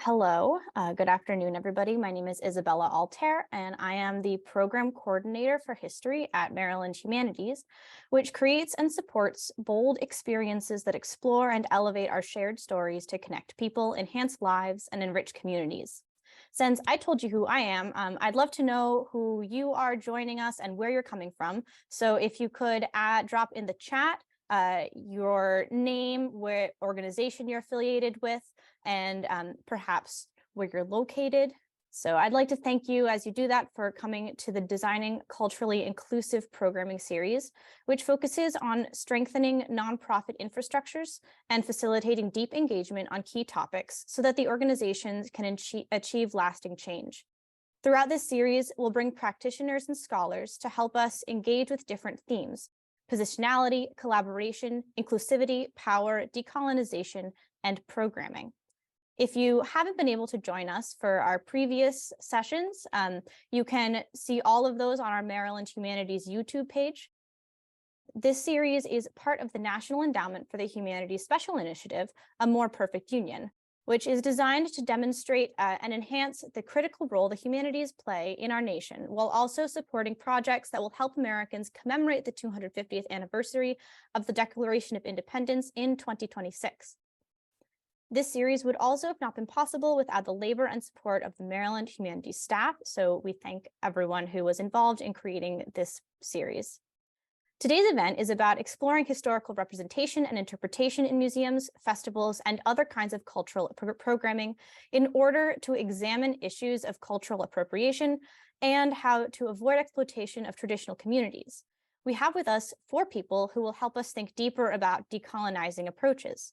Hello, good afternoon, everybody. My name is Isabella Altair, and I am the Program Coordinator for History at Maryland Humanities, which creates and supports bold experiences that explore and elevate our shared stories to connect people, enhance lives, and enrich communities. Since I told you who I am, I'd love to know who you are joining us and where you're coming from. So if you could drop in the chat your name, what organization you're affiliated with, and perhaps where you're located. So I'd like to thank you as you do that for coming to the Designing Culturally Inclusive Programming series, which focuses on strengthening nonprofit infrastructures and facilitating deep engagement on key topics so that the organizations can achieve lasting change. Throughout this series, we'll bring practitioners and scholars to help us engage with different themes: positionality, collaboration, inclusivity, power, decolonization, and programming. If you haven't been able to join us for our previous sessions, you can see all of those on our Maryland Humanities YouTube page. This series is part of the National Endowment for the Humanities Special Initiative, A More Perfect Union, which is designed to demonstrate and enhance the critical role the humanities play in our nation, while also supporting projects that will help Americans commemorate the 250th anniversary of the Declaration of Independence in 2026. This series would also have not been possible without the labor and support of the Maryland Humanities staff, so we thank everyone who was involved in creating this series. Today's event is about exploring historical representation and interpretation in museums, festivals, and other kinds of cultural programming in order to examine issues of cultural appropriation and how to avoid exploitation of traditional communities. We have with us 4 people who will help us think deeper about decolonizing approaches.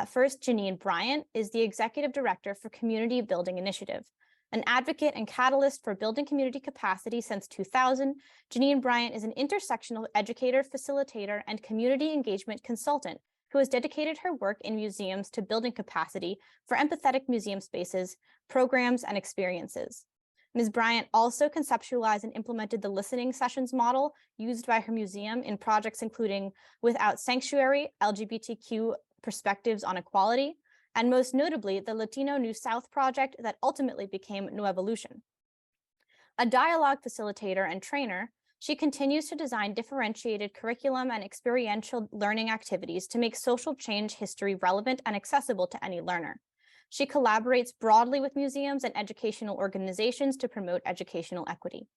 First, Janeen Bryant is the Executive Director for Community Building Initiative. An advocate and catalyst for building community capacity since 2000, Janeen Bryant is an intersectional educator, facilitator, and community engagement consultant who has dedicated her work in museums to building capacity for empathetic museum spaces, programs, and experiences. Ms. Bryant also conceptualized and implemented the listening sessions model used by her museum in projects including Without Sanctuary, LGBTQ Perspectives on Equality, and most notably, the Latino New South project that ultimately became Nuevolution. A dialogue facilitator and trainer, she continues to design differentiated curriculum and experiential learning activities to make social change history relevant and accessible to any learner. She collaborates broadly with museums and educational organizations to promote educational equity.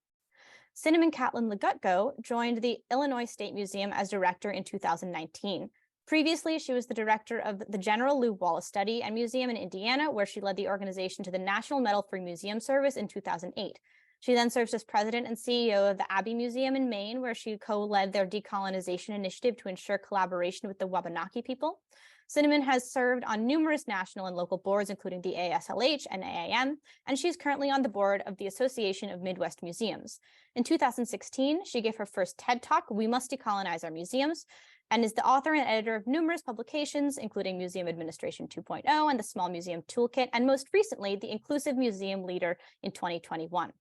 Cinnamon Catlin-Legutko joined the Illinois State Museum as director in 2019. Previously, she was the director of the General Lew Wallace Study and Museum in Indiana, where she led the organization to the National Medal-Free Museum Service in 2008. She then serves as president and CEO of the Abbey Museum in Maine, where she co-led their decolonization initiative to ensure collaboration with the Wabanaki people. Cinnamon has served on numerous national and local boards, including the ASLH and AAM, and she's currently on the board of the Association of Midwest Museums. In 2016, she gave her first TED Talk, We Must Decolonize Our Museums, and is the author and editor of numerous publications, including Museum Administration 2.0 and the Small Museum Toolkit, and most recently, the Inclusive Museum Leader in 2021.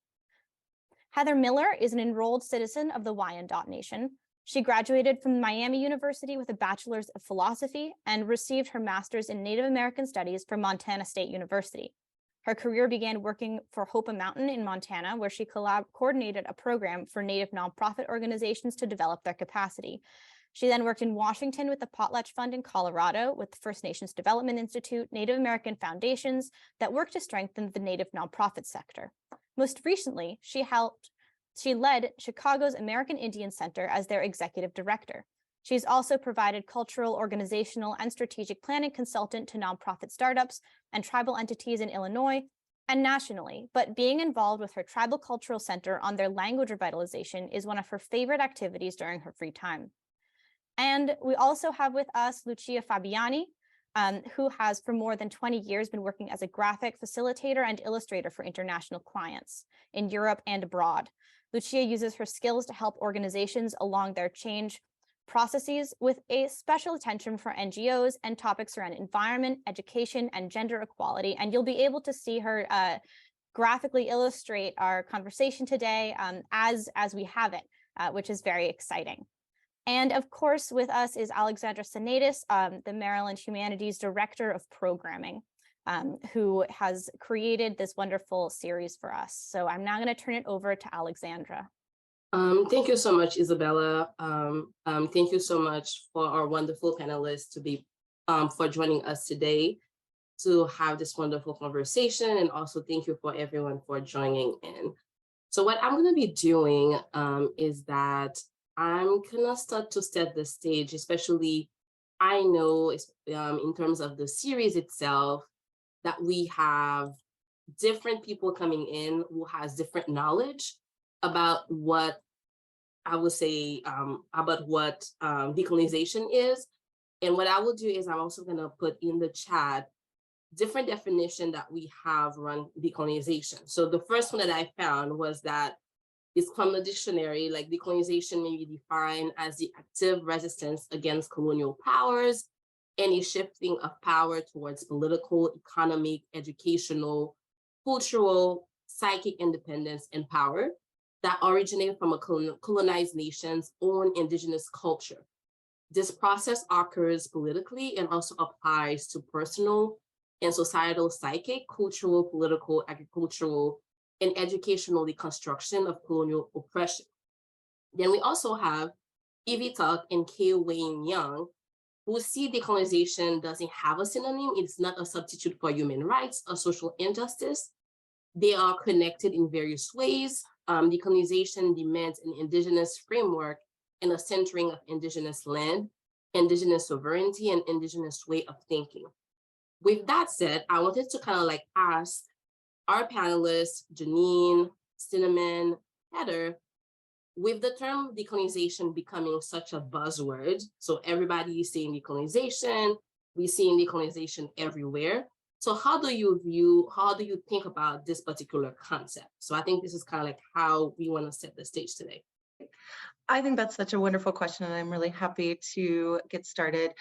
Heather Miller is an enrolled citizen of the Wyandotte Nation. She graduated from Miami University with a Bachelor's of Philosophy and received her Master's in Native American Studies from Montana State University. Her career began working for Hope a Mountain in Montana, where she coordinated a program for Native nonprofit organizations to develop their capacity. She then worked in Washington with the Potlatch Fund in Colorado with the First Nations Development Institute, Native American foundations that work to strengthen the Native nonprofit sector. Most recently, she led Chicago's American Indian Center as their executive director. She's also provided cultural, organizational, and strategic planning consultant to nonprofit startups and tribal entities in Illinois and nationally, but being involved with her Tribal Cultural Center on their language revitalization is one of her favorite activities during her free time. And we also have with us Lucia Fabiani, who has for more than 20 years been working as a graphic facilitator and illustrator for international clients in Europe and abroad. Lucia uses her skills to help organizations along their change processes with a special attention for NGOs and topics around environment, education, and gender equality. And you'll be able to see her graphically illustrate our conversation today as we have it, which is very exciting. And of course, with us is Alexandra Sinaitis, the Maryland Humanities Director of Programming. who has created this wonderful series for us. So I'm now going to turn it over to Alexandra. Thank you so much, Isabella. Thank you so much for our wonderful panelists for joining us today to have this wonderful conversation. And also thank you for everyone for joining in. So what I'm going to be doing is that I'm going to start to set the stage, especially I know in terms of the series itself, that we have different people coming in who has different knowledge about what I would say about what decolonization is. And what I will do is I'm also going to put in the chat different definition that we have around decolonization. So the first one that I found was that it's from the dictionary, like decolonization may be defined as the active resistance against colonial powers, any shifting of power towards political, economic, educational, cultural, psychic independence and power that originate from a colonized nation's own indigenous culture. This process occurs politically and also applies to personal and societal psychic, cultural, political, agricultural, and educational deconstruction of colonial oppression. Then we also have Evie Tuck and Kay Wayne Young, who see decolonization doesn't have a synonym. It's not a substitute for human rights or social injustice. They are connected in various ways. Decolonization demands an indigenous framework and a centering of indigenous land, indigenous sovereignty, and indigenous way of thinking. With that said, I wanted to kind of like ask our panelists, Janeen, Cinnamon, Heather, with the term decolonization becoming such a buzzword, so everybody is saying decolonization, we're seeing decolonization everywhere. So how do you think about this particular concept? So I think this is kind of like how we want to set the stage today. I think that's such a wonderful question, and I'm really happy to get started.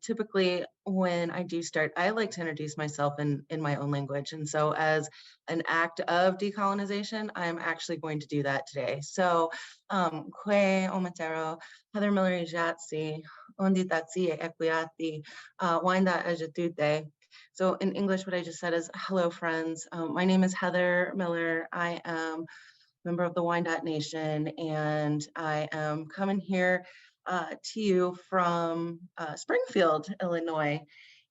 Typically, when I do start, I like to introduce myself in my own language. And so as an act of decolonization, I'm actually going to do that today. So, Kwe Omatero, Heather Miller Ijatsi, Onditatsi Equiati, Wanda Ajatute. So in English, what I just said is, hello, friends. My name is Heather Miller. I am member of the Wyandotte Nation, and I am coming here to you from Springfield, Illinois,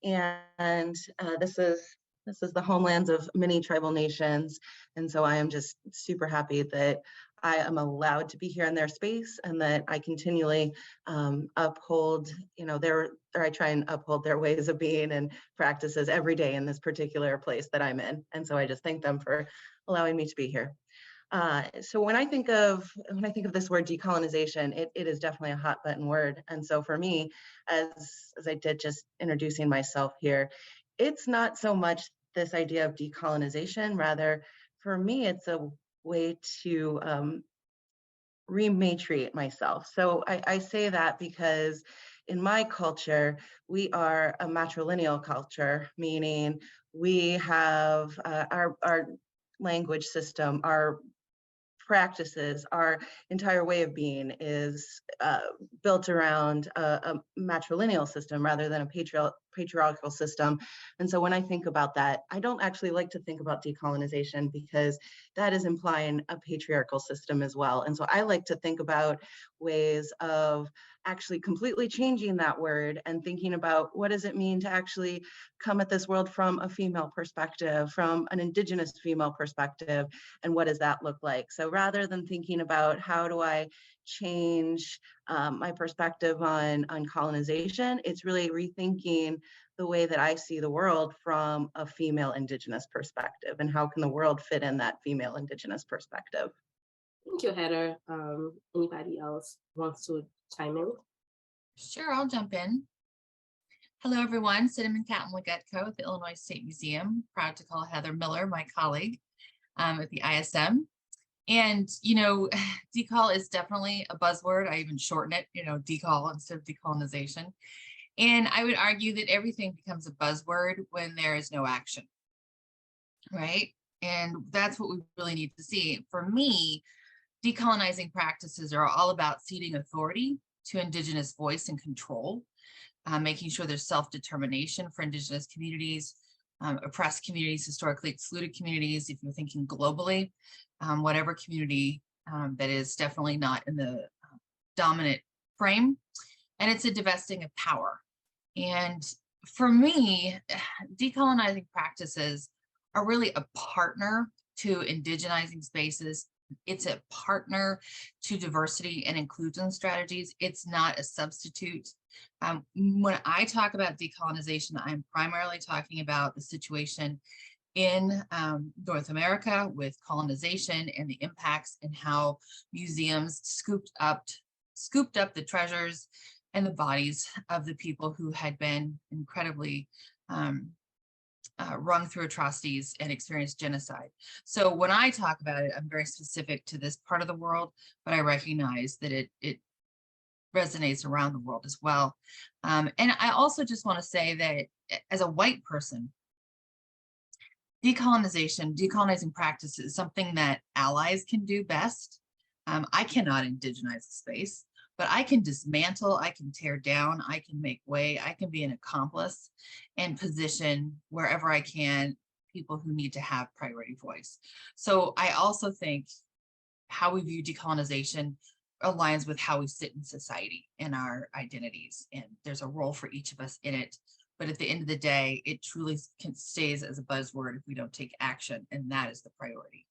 and this is the homelands of many tribal nations, and so I am just super happy that I am allowed to be here in their space, and that I continually uphold, I try and uphold their ways of being and practices every day in this particular place that I'm in, and so I just thank them for allowing me to be here. So when I think of this word decolonization, it is definitely a hot button word. And so for me, as I did just introducing myself here, it's not so much this idea of decolonization, rather for me, it's a way to rematriate myself. So I say that because in my culture, we are a matrilineal culture, meaning we have our language system, our practices, our entire way of being is built around a matrilineal system rather than a patriarchal system. And so when I think about that, I don't actually like to think about decolonization because that is implying a patriarchal system as well. And so I like to think about ways of actually completely changing that word and thinking about what does it mean to actually come at this world from a female perspective, from an indigenous female perspective, and what does that look like? So rather than thinking about how do I change my perspective on colonization, it's really rethinking the way that I see the world from a female indigenous perspective, and how can the world fit in that female indigenous perspective. Thank you, Heather. Anybody else wants to chime in? Sure, I'll jump in. Hello, everyone. Cinnamon Catlin-Legutko at the Illinois State Museum. Proud to call Heather Miller my colleague at the ISM. And, decol is definitely a buzzword. I even shorten it, decol instead of decolonization. And I would argue that everything becomes a buzzword when there is no action, right? And that's what we really need to see. For me, decolonizing practices are all about ceding authority to Indigenous voice and control, making sure there's self-determination for Indigenous communities, oppressed communities, historically excluded communities, if you're thinking globally, whatever community that is definitely not in the dominant frame. And it's a divesting of power. And for me, decolonizing practices are really a partner to indigenizing spaces. It's a partner to diversity and inclusion strategies. It's not a substitute. When I talk about decolonization, I'm primarily talking about the situation in North America with colonization and the impacts and how museums scooped up the treasures and the bodies of the people who had been incredibly rung through atrocities and experienced genocide. So when I talk about it, I'm very specific to this part of the world, but I recognize that it resonates around the world as well. And I also just want to say that as a white person, decolonizing practices is something that allies can do best. I cannot indigenize a space, but I can dismantle, I can tear down, I can make way, I can be an accomplice and position wherever I can people who need to have priority voice. So I also think how we view decolonization aligns with how we sit in society and our identities. And there's a role for each of us in it. But at the end of the day, it truly stays as a buzzword if we don't take action. And that is the priority.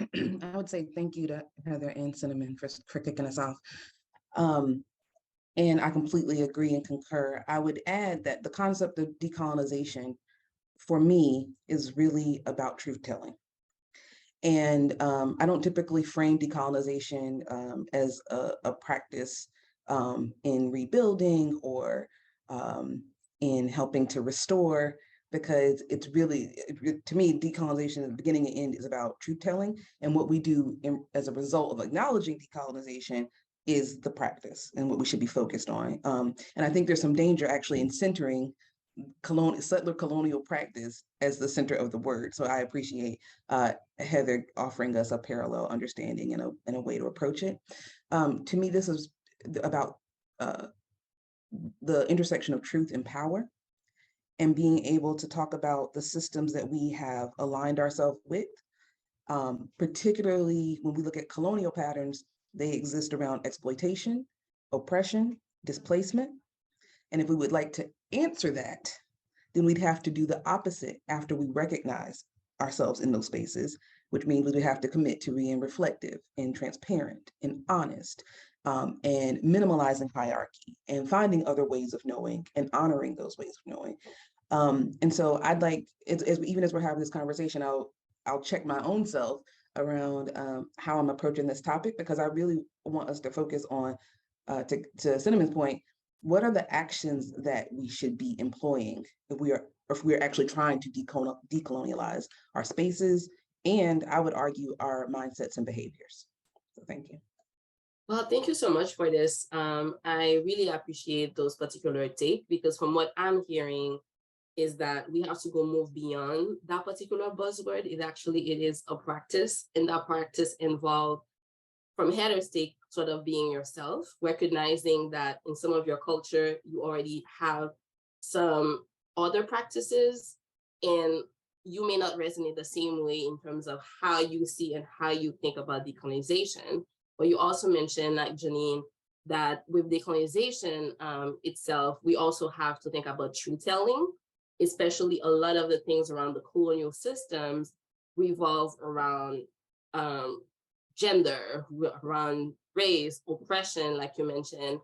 I would say thank you to Heather and Cinnamon for kicking us off. And I completely agree and concur. I would add that the concept of decolonization for me is really about truth telling. And I don't typically frame decolonization as a practice in rebuilding or in helping to restore, because it's really, to me, decolonization at the beginning and end is about truth telling. And what we do as a result of acknowledging decolonization is the practice and what we should be focused on. And I think there's some danger actually in centering settler colonial practice as the center of the word. So I appreciate Heather offering us a parallel understanding and a way to approach it. To me, this is about the intersection of truth and power, and being able to talk about the systems that we have aligned ourselves with, particularly when we look at colonial patterns. They exist around exploitation, oppression, displacement. And if we would like to answer that, then we'd have to do the opposite after we recognize ourselves in those spaces, which means we have to commit to being reflective and transparent and honest, and minimalizing hierarchy and finding other ways of knowing and honoring those ways of knowing. And so I'd like, even as we're having this conversation, I'll check my own self around how I'm approaching this topic, because I really want us to focus on, to Cinnamon's point, what are the actions that we should be employing if we're actually trying to decolonialize our spaces, and I would argue our mindsets and behaviors. So thank you. Well, thank you so much for this. I really appreciate those particular takes, because from what I'm hearing is that we have to go move beyond that particular buzzword. It is a practice, and that practice involves, from Heather's take, sort of being yourself, recognizing that in some of your culture, you already have some other practices, and you may not resonate the same way in terms of how you see and how you think about decolonization. But you also mentioned, like Janeen, that with decolonization itself, we also have to think about truth telling, especially a lot of the things around the colonial systems revolve around gender, around race, oppression, like you mentioned.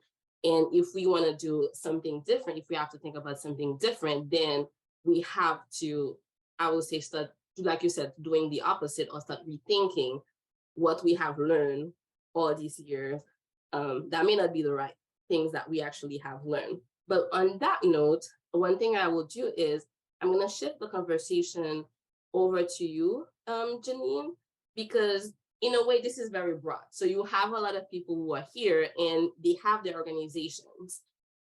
And if we want to do something different, if we have to think about something different, then we have to, I would say, start, like you said, doing the opposite, or start rethinking what we have learned all these years. That may not be the right things that we actually have learned. But on that note, one thing I will do is I'm going to shift the conversation over to you, Janeen, because in a way, this is very broad. So you have a lot of people who are here and they have their organizations,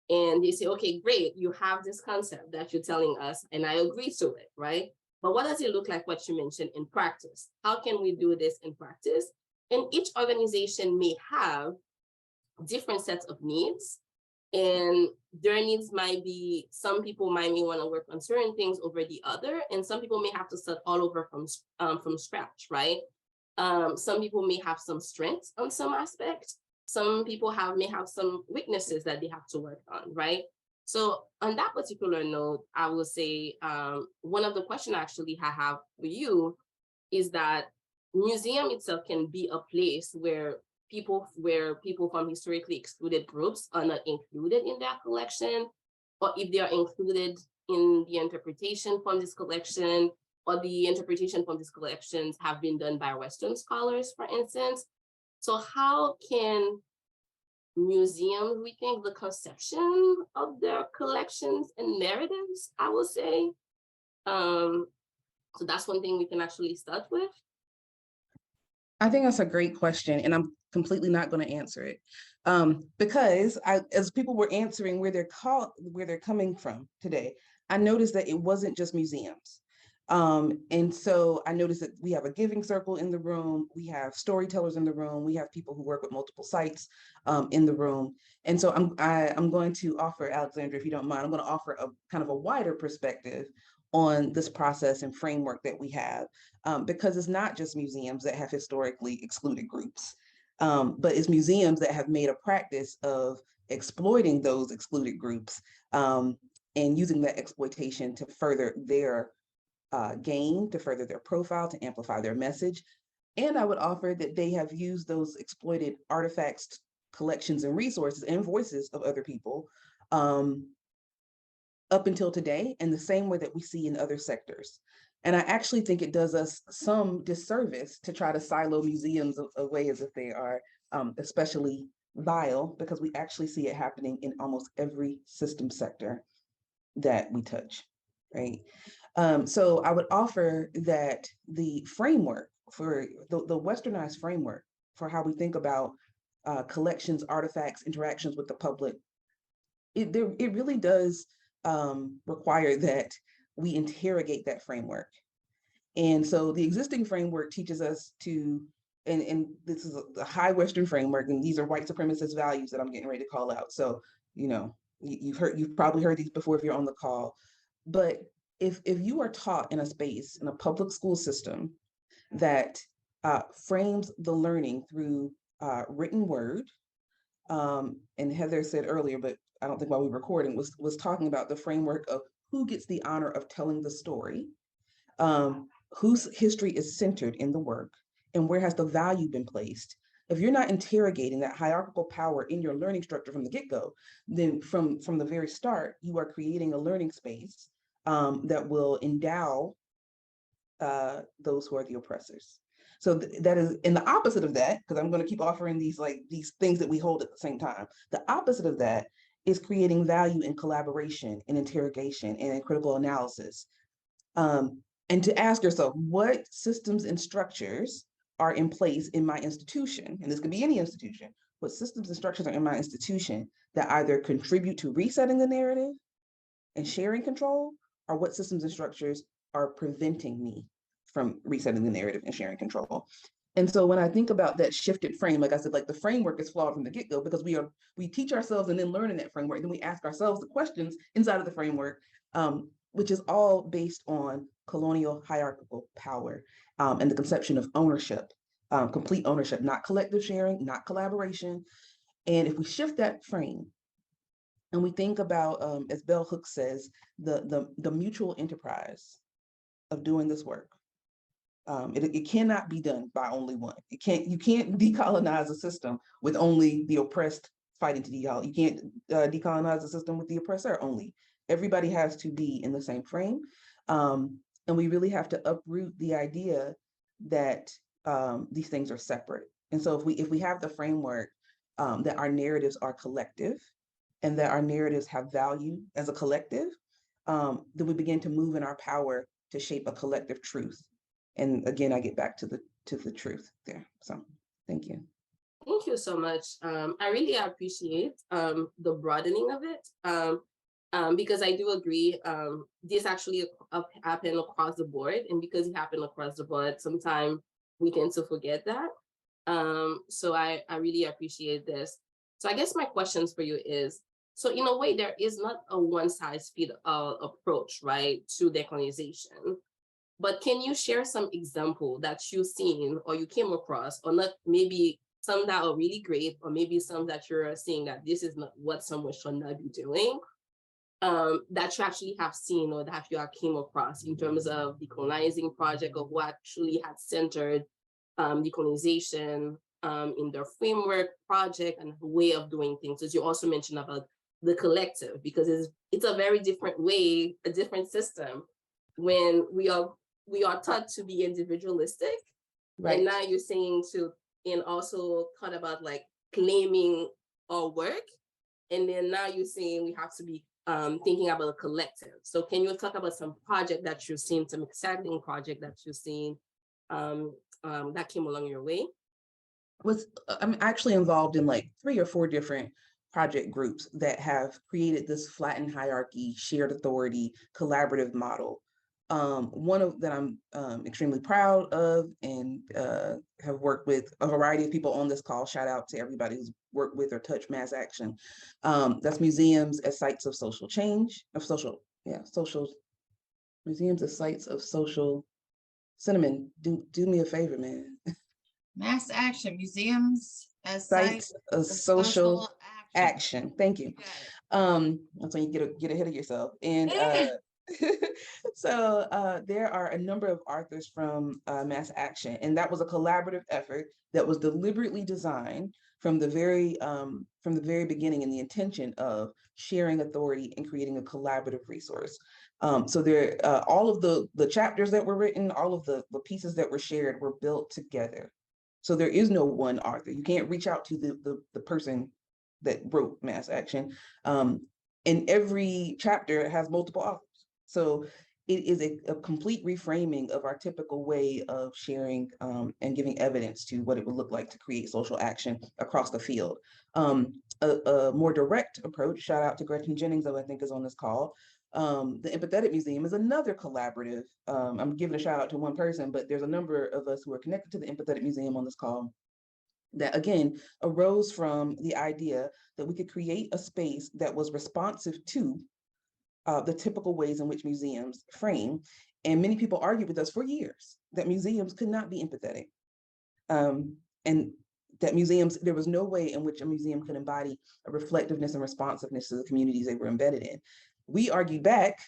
and they say, okay, great, you have this concept that you're telling us, and I agree to it, right? But what does it look like, what you mentioned, in practice? How can we do this in practice? And each organization may have different sets of needs And their needs might be, some people might want to work on certain things over the other, and some people may have to start all over from scratch, right? Some people may have some strengths on some aspect. Some people may have some weaknesses that they have to work on, right? So on that particular note, I will say one of the questions actually I have for you is that museum itself can be a place where people from historically excluded groups are not included in that collection, or if they are included in the interpretation from this collection, or the interpretation from these collections have been done by Western scholars, for instance. So how can museums rethink the conception of their collections and narratives, I will say? So that's one thing we can actually start with. I think that's a great question, and I'm completely not going to answer it because as people were answering where they're coming from today, I noticed that it wasn't just museums. And so I noticed that we have a giving circle in the room, we have storytellers in the room, we have people who work with multiple sites in the room. And so I'm going to offer, Alexandra, if you don't mind, I'm going to offer a kind of a wider perspective on this process and framework that we have, because it's not just museums that have historically excluded groups, but it's museums that have made a practice of exploiting those excluded groups and using that exploitation to further their gain, to further their profile, to amplify their message. And I would offer that they have used those exploited artifacts, collections, and resources and voices of other people up until today, in the same way that we see in other sectors. And I actually think it does us some disservice to try to silo museums away as if they are especially vile, because we actually see it happening in almost every system sector that we touch, right? So I would offer that the framework for the westernized framework for how we think about collections, artifacts, interactions with the public, it really does require that we interrogate that framework. And so the existing framework teaches us to, and this is a high Western framework, and these are white supremacist values that I'm getting ready to call out. So, you know, you've probably heard these before if you're on the call. But if you are taught in a space, in a public school system that frames the learning through written word, and Heather said earlier, but I don't think while we were recording, was talking about the framework of who gets the honor of telling the story, whose history is centered in the work, and where has the value been placed. If you're not interrogating that hierarchical power in your learning structure from the get-go, then from the very start, you are creating a learning space that will endow those who are the oppressors. So that is, in the opposite of that, because I'm going to keep offering these things that we hold at the same time. The opposite of that is creating value in collaboration, in interrogation, and in critical analysis. And to ask yourself, what systems and structures are in place in my institution? And this could be any institution. What systems and structures are in my institution that either contribute to resetting the narrative and sharing control, or what systems and structures are preventing me from resetting the narrative and sharing control? And so when I think about that shifted frame, like I said, like the framework is flawed from the get-go, because we teach ourselves and then learn in that framework, and then we ask ourselves the questions inside of the framework, which is all based on colonial hierarchical power and the conception of ownership, complete ownership, not collective sharing, not collaboration. And if we shift that frame and we think about, as Bell Hooks says, the mutual enterprise of doing this work, it cannot be done by only one. You can't decolonize a system with only the oppressed fighting to decolonize. You can't decolonize a system with the oppressor only. Everybody has to be in the same frame. And we really have to uproot the idea that these things are separate. And so if we have the framework that our narratives are collective and that our narratives have value as a collective, then we begin to move in our power to shape a collective truth. And again, I get back to the truth there. So thank you. Thank you so much. I really appreciate the broadening of it. Because I do agree, this actually happened across the board, and because it happened across the board, sometimes we tend to forget that. So I really appreciate this. So I guess my questions for you is, So in a way, there is not a one-size-fits approach, right, to decolonization. But can you share some example that you've seen or you came across, or not, maybe some that are really great, or maybe some that you're seeing that this is not what someone should not be doing, that you actually have seen or that you have came across in terms of decolonizing project, of what actually had centered decolonization in their framework, project, and way of doing things. As you also mentioned about the collective, because it's a very different way, a different system when we are taught to be individualistic. Right. And now you're saying to, and also taught about like claiming our work. And then now you're saying we have to be thinking about a collective. So can you talk about some project that you've seen, some exciting project that you've seen that came along your way? I'm actually involved in like 3 or 4 different project groups that have created this flattened hierarchy, shared authority, collaborative model. One of that I'm extremely proud of, and have worked with a variety of people on this call. Shout out to everybody who's worked with or touched mass action. That's museums as sites of social change, social museums as sites of social. Cinnamon, do me a favor, man. Mass action, museums as Sites of social action. action. Thank you. You got it. That's when you get ahead of yourself. And so there are a number of authors from Mass Action, and that was a collaborative effort that was deliberately designed from the very beginning, in the intention of sharing authority and creating a collaborative resource. So there, all of the chapters that were written, all of the pieces that were shared were built together. So there is no one author. You can't reach out to the person that wrote Mass Action. And every chapter has multiple authors. So it is a complete reframing of our typical way of sharing and giving evidence to what it would look like to create social action across the field. A more direct approach, shout out to Gretchen Jennings, who I think is on this call. The Empathetic Museum is another collaborative. I'm giving a shout out to one person, but there's a number of us who are connected to the Empathetic Museum on this call that, again, arose from the idea that we could create a space that was responsive to the typical ways in which museums frame. And many people argued with us for years that museums could not be empathetic. And that museums, there was no way in which a museum could embody a reflectiveness and responsiveness to the communities they were embedded in. We argued back,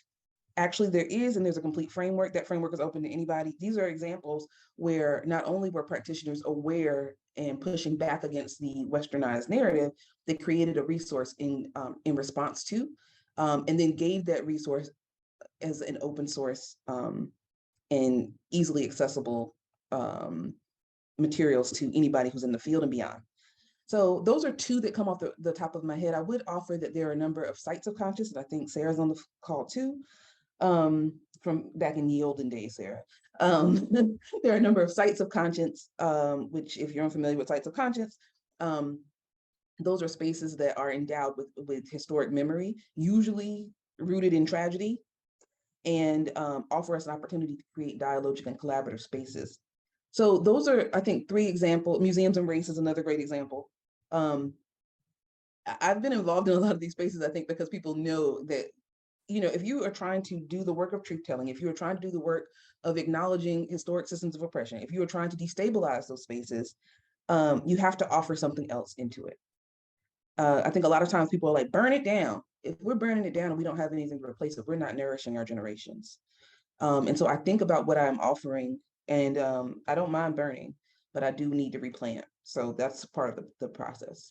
actually there is, and there's a complete framework. That framework is open to anybody. These are examples where not only were practitioners aware and pushing back against the westernized narrative, they created a resource in response to, and then gave that resource as an open source and easily accessible materials to anybody who's in the field and beyond. So those are 2 that come off the top of my head. I would offer that there are a number of sites of conscience, and I think Sarah's on the call too, from back in the olden days, Sarah. There are a number of sites of conscience, which, if you're unfamiliar with sites of conscience, those are spaces that are endowed with historic memory, usually rooted in tragedy, and offer us an opportunity to create dialogic and collaborative spaces. So those are, I think, 3 examples. Museums and Race is another great example. I've been involved in a lot of these spaces, I think, because people know that, you know, if you are trying to do the work of truth telling, if you are trying to do the work of acknowledging historic systems of oppression, if you are trying to destabilize those spaces, you have to offer something else into it. I think a lot of times people are like, burn it down. If we're burning it down and we don't have anything to replace it, we're not nourishing our generations. And so I think about what I'm offering, and I don't mind burning, but I do need to replant. So that's part of the process.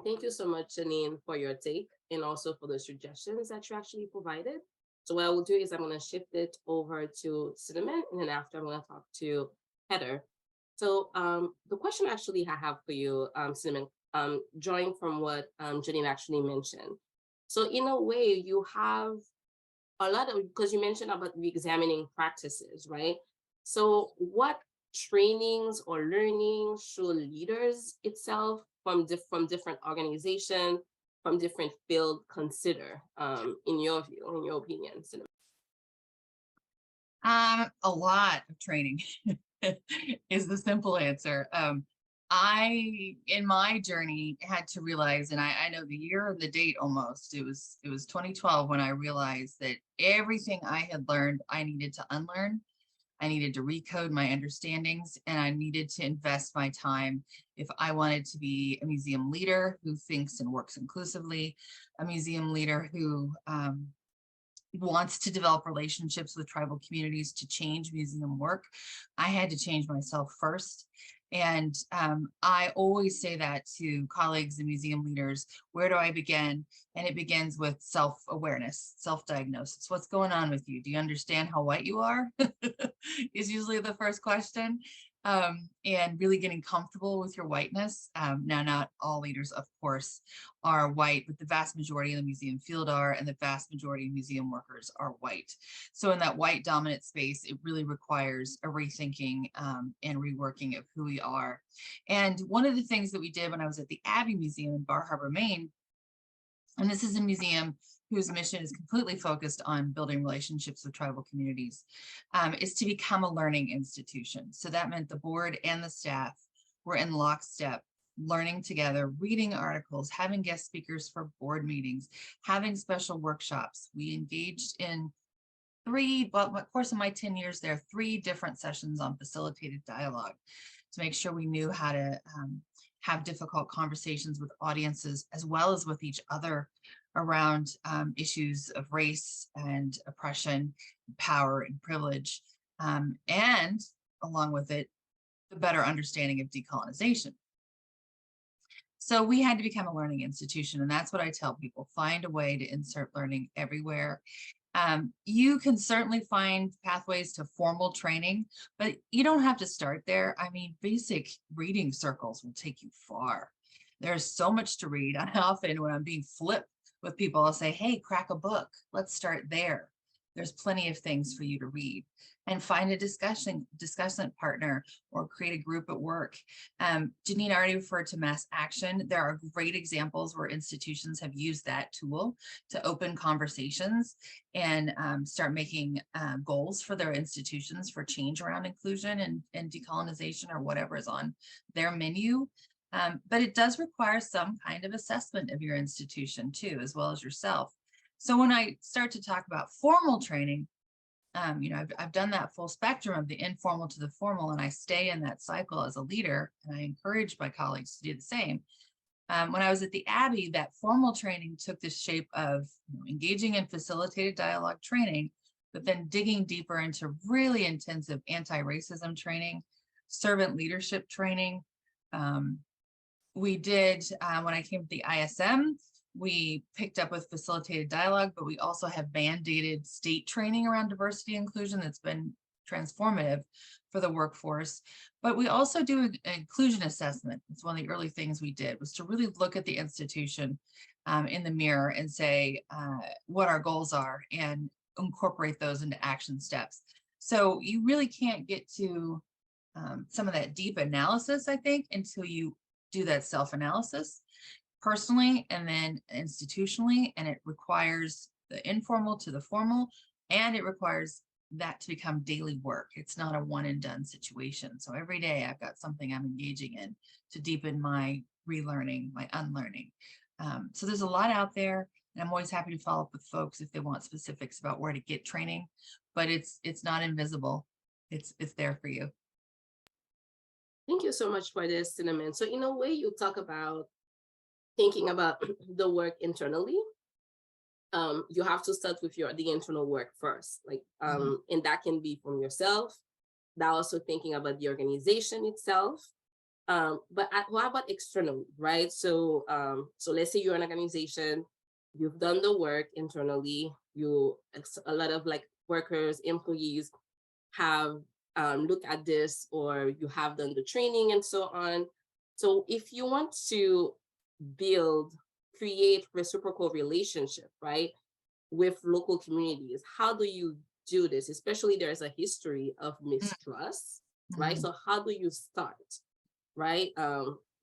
Thank you so much, Janeen, for your take and also for the suggestions that you actually provided. So what I will do is I'm going to shift it over to Cinnamon, and then after I'm going to talk to Heather. So the question actually I have for you, Cinnamon, drawing from what Janeen actually mentioned. So in a way, you have a lot of, because you mentioned about reexamining practices, right? So what trainings or learning should leaders itself from different organizations, from different fields consider, in your view, in your opinion? A lot of training is the simple answer. in my journey, had to realize, and I know the year and the date almost, it was 2012 when I realized that everything I had learned, I needed to unlearn. I needed to recode my understandings, and I needed to invest my time if I wanted to be a museum leader who thinks and works inclusively, a museum leader who wants to develop relationships with tribal communities to change museum work. I had to change myself first. And I always say that to colleagues and museum leaders, where do I begin? And it begins with self-awareness, self-diagnosis. What's going on with you? Do you understand how white you are? Is usually the first question. And really getting comfortable with your whiteness. Now, not all leaders, of course, are white, but the vast majority of the museum field are, and the vast majority of museum workers are white. So in that white dominant space, it really requires a rethinking and reworking of who we are. And one of the things that we did when I was at the Abbey Museum in Bar Harbor, Maine, and this is a museum whose mission is completely focused on building relationships with tribal communities, is to become a learning institution. So that meant the board and the staff were in lockstep, learning together, reading articles, having guest speakers for board meetings, having special workshops. We engaged in the course of my 10 years there, 3 different sessions on facilitated dialogue to make sure we knew how to have difficult conversations with audiences as well as with each other around issues of race and oppression, power and privilege, and along with it, the better understanding of decolonization. So we had to become a learning institution, and that's what I tell people: find a way to insert learning everywhere. You can certainly find pathways to formal training, but you don't have to start there. I mean, basic reading circles will take you far. There's so much to read. I often, when I'm being flipped with people, I'll say, hey, crack a book. Let's start there. There's plenty of things for you to read, and find a discussion partner or create a group at work. Janeen already referred to mass action. There are great examples where institutions have used that tool to open conversations and start making goals for their institutions for change around inclusion and decolonization or whatever is on their menu. But it does require some kind of assessment of your institution too, as well as yourself. So when I start to talk about formal training, I've done that full spectrum of the informal to the formal, and I stay in that cycle as a leader, and I encourage my colleagues to do the same. When I was at the Abbey, that formal training took the shape of engaging in facilitated dialogue training, but then digging deeper into really intensive anti-racism training, servant leadership training. We did, when I came to the ISM, we picked up with facilitated dialogue, but we also have mandated state training around diversity inclusion that's been transformative for the workforce. But we also do an inclusion assessment. It's one of the early things we did, was to really look at the institution in the mirror and say what our goals are and incorporate those into action steps. So you really can't get to some of that deep analysis, I think, until you do that self-analysis personally and then institutionally, and it requires the informal to the formal, and it requires that to become daily work. It's not a one and done situation. So every day I've got something I'm engaging in to deepen my relearning, my unlearning. So there's a lot out there, and I'm always happy to follow up with folks if they want specifics about where to get training, but it's not invisible. It's there for you. Thank you so much for this, Cinnamon. So in a way, you talk about thinking about the work internally. You have to start with the internal work first, and that can be from yourself. That also thinking about the organization itself. But what about externally, right? So let's say you're an organization, you've done the work internally. A lot of workers, employees have looked at this, or you have done the training and so on. So if you want to create reciprocal relationship, right, with local communities, how do you do this? Especially there's a history of mistrust, right? So how do you start, right?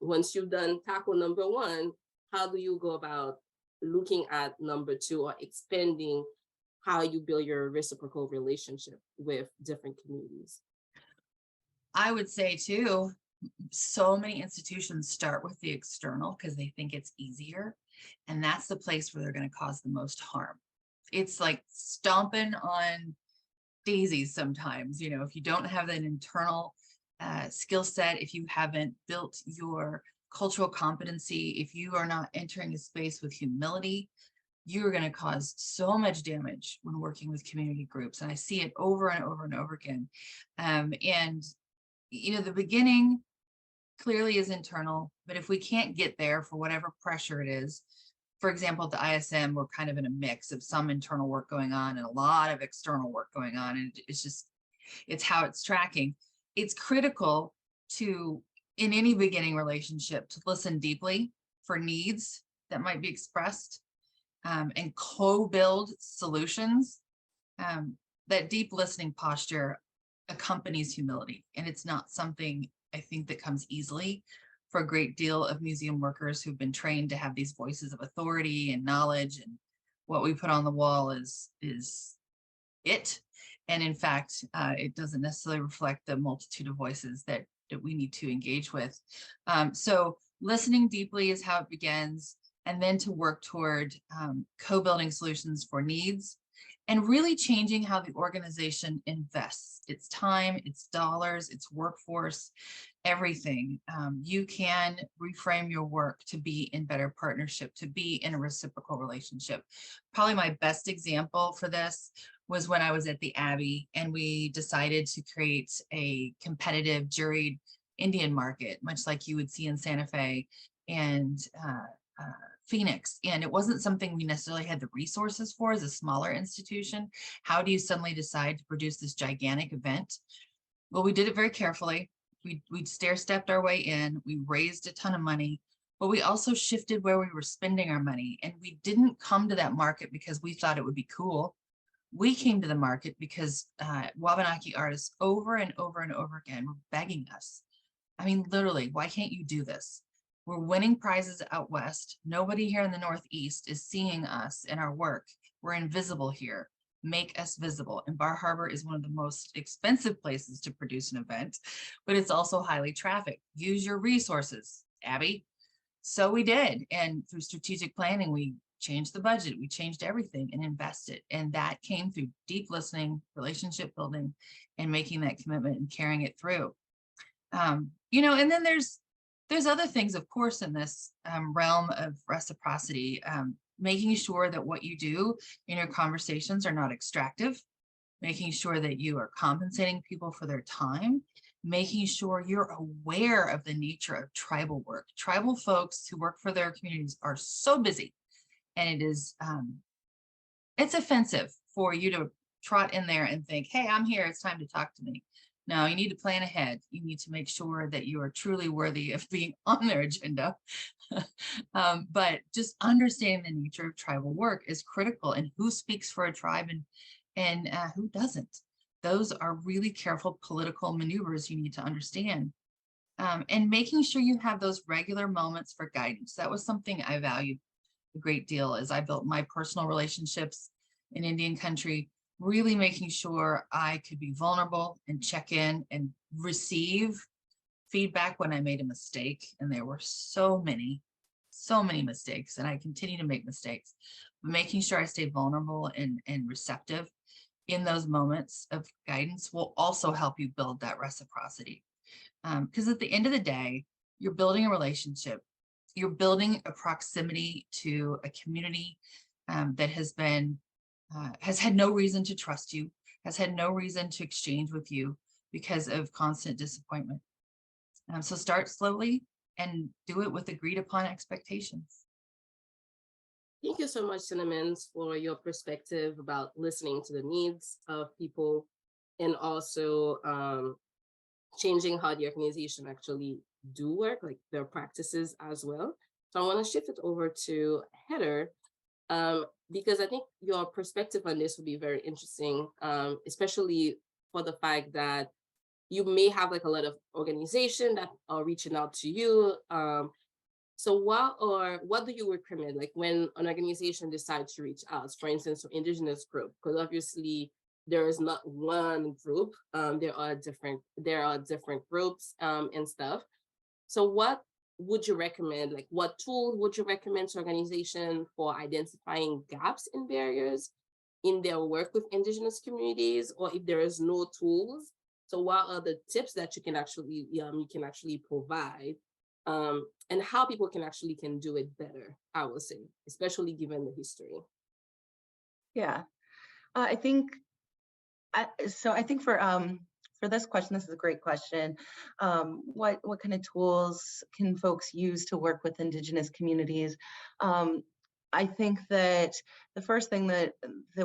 Once you've done tackle number 1, how do you go about looking at number 2 or expanding how you build your reciprocal relationship with different communities? I would say too, So many institutions start with the external because they think it's easier. And that's the place where they're going to cause the most harm. It's like stomping on daisies sometimes, you know, if you don't have that internal skill set, if you haven't built your cultural competency, if you are not entering a space with humility, you're going to cause so much damage when working with community groups. And I see it over and over and over again. And, you know, the beginning clearly is internal, but if we can't get there for whatever pressure it is, for example, at the ISM, we're kind of in a mix of some internal work going on and a lot of external work going on. And it's just, it's how it's tracking. It's critical to, in any beginning relationship, to listen deeply for needs that might be expressed and co-build solutions. That deep listening posture accompanies humility. And it's not something I think that comes easily for a great deal of museum workers who've been trained to have these voices of authority and knowledge, and what we put on the wall is it. And in fact, it doesn't necessarily reflect the multitude of voices that we need to engage with. So listening deeply is how it begins, and then to work toward co-building solutions for needs, and really changing how the organization invests its time, its dollars, its workforce, everything. You can reframe your work to be in better partnership, to be in a reciprocal relationship. Probably my best example for this was when I was at the Abbey and we decided to create a competitive juried Indian market, much like you would see in Santa Fe and Phoenix. And it wasn't something we necessarily had the resources for as a smaller institution. How do you suddenly decide to produce this gigantic event? Well, we did it very carefully. We stair-stepped our way in. We raised a ton of money, but we also shifted where we were spending our money. And we didn't come to that market because we thought it would be cool. We came to the market because Wabanaki artists over and over and over again were begging us. I mean, literally, why can't you do this? We're winning prizes out west. Nobody here in the Northeast is seeing us and our work. We're invisible here. Make us visible. And Bar Harbor is one of the most expensive places to produce an event, but it's also highly trafficked. Use your resources, Abby. So we did. And through strategic planning, we changed the budget. We changed everything and invested. And that came through deep listening, relationship building, and making that commitment and carrying it through. You know, and then there's other things, of course, in this realm of reciprocity, making sure that what you do in your conversations are not extractive, making sure that you are compensating people for their time, making sure you're aware of the nature of tribal work. Tribal folks who work for their communities are so busy, and it is, it's offensive for you to trot in there and think, hey, I'm here, it's time to talk to me. No, you need to plan ahead. You need to make sure that you are truly worthy of being on their agenda. But just understanding the nature of tribal work is critical, and who speaks for a tribe and who doesn't. Those are really careful political maneuvers you need to understand. And making sure you have those regular moments for guidance. That was something I valued a great deal as I built my personal relationships in Indian country, really making sure I could be vulnerable and check in and receive feedback when I made a mistake. And there were so many mistakes, and I continue to make mistakes. But making sure I stay vulnerable and receptive in those moments of guidance will also help you build that reciprocity. Because at the end of the day, you're building a relationship. You're building a proximity to a community that has had no reason to trust you, has had no reason to exchange with you because of constant disappointment. So start slowly and do it with agreed upon expectations. Thank you so much, Cinnamon, for your perspective about listening to the needs of people and also changing how the organization actually do work, like their practices as well. So I want to shift it over to Heather, because I think your perspective on this would be very interesting, especially for the fact that you may have like a lot of organizations that are reaching out to you. So what do you recommend, like when an organization decides to reach out, for instance, to Indigenous group, because obviously there is not one group, there are different groups and stuff. So what would you recommend? Like, what tool would you recommend to organization for identifying gaps and barriers in their work with Indigenous communities, or if there is no tools? So what are the tips that you can actually provide, and how people can do it better, I would say, especially given the history. Yeah, I think I think for this question, this is a great question. What kind of tools can folks use to work with Indigenous communities? I think that the first thing that